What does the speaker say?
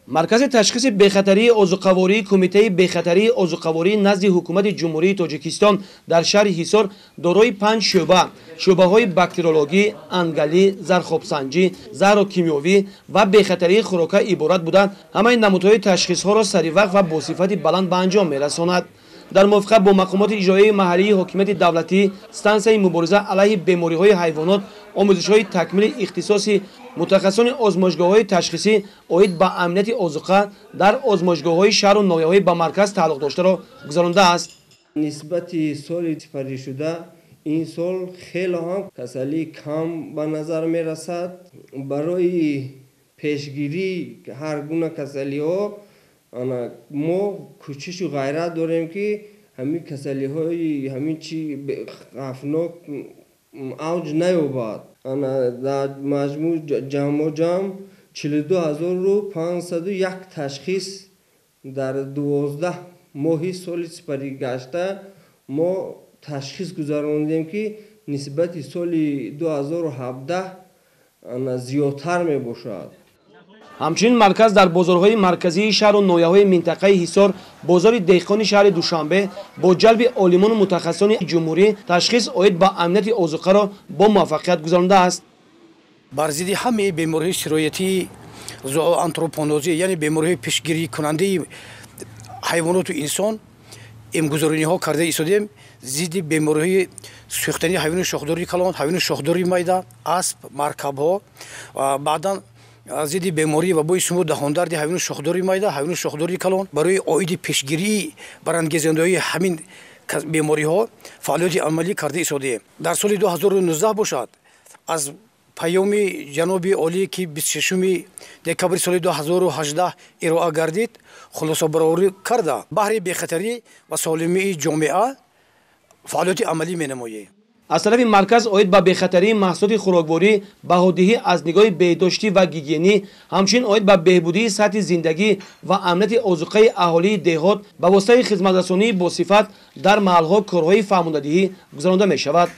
مرکز تشخیص بخطری عضوقواری کمیته بخطری عضوقواری نزد حکومت جمهوری تاجیکستان در شهر حصار دارای 5 شعبه های باکتریولوژی، انگلی، ظرف‌سنجی، زهرکیمیایی و بخطری خوراک عبارت بودند. همه نمودهای تشخیص ها را سریع وقت و با صفت بلند به انجام می‌رساند. در موافقت با مقامات اجرایی محلی حکومت دولتی، ستانسیون مبارزه علیه بیماری‌های حیوانات، آموزش‌های تکمیل اختصاصی متخصصان آزمایشگاه‌های تشخیصی عاید به امنیت عضوقه در آزمایشگاه‌های شهر و ناحیه‌های به مرکز تعلق داشته را گذرانده است. نسبت سال سپری شده این سال خیلی هم کسلی کم به نظر می‌رسد. برای پیشگیری هر گونه کسلی‌ها ما کوشش و غیرت داریم که همین کسلی‌های همین چی خطرناک اوج نیابد. در مجموع جمع 42501 تشخیص در 12 ماه سال سپری گشته ما تشخیص گذراندیم که نسبت سال 2017 زیادتر می باشد. همچنین مرکز در بازارهای مرکزی شهر و ناحیه‌های منطقه حصار، بازار دهقانی شهر دوشنبه با جلب عالمان و متخصصان جمهوری تشخیص عاید به امنیت عضوقه را با موفقیت گذرانده است. بر ضد همه بیماری‌های سرایتی زوآنتروپونوزی یعنی بیماری‌های پیشگیری کننده حیوانات و انسان امگذارانی‌ها کرده ایستادیم. ضد بیماری‌های سوختنی حیوان شاخداری کلان، حیوان شاخداری میده، اسب، مرکب‌ها و بعداً ضد بیماری و بوی سمو دهاندار حیوان شاخداری میده، حیوان شاخداری کلان برای عاید پیشگیری برانگیزنده همین بیماری‌ها فعالیت عملی کرده ایستادیم. در سال 2019 باشد از پیام جناب عالی که 26 دکامبر سال 2018 ارائه گردید خلاصه برآوری کرده بهره بخطری و سالمی جامعه فعالیت عملی می‌نماید. از طرف مرکز عاید به بخطری محصولات خوراکواری، بهادهی از نگاه بهداشتی و گیگینی، همچنین عاید به بهبودی سطح زندگی و امنیت عضوقه اهالی دهات به واسطه خدمترسانی با صفت در محل‌ها کارهای فرماندهی گذرانده می‌شود.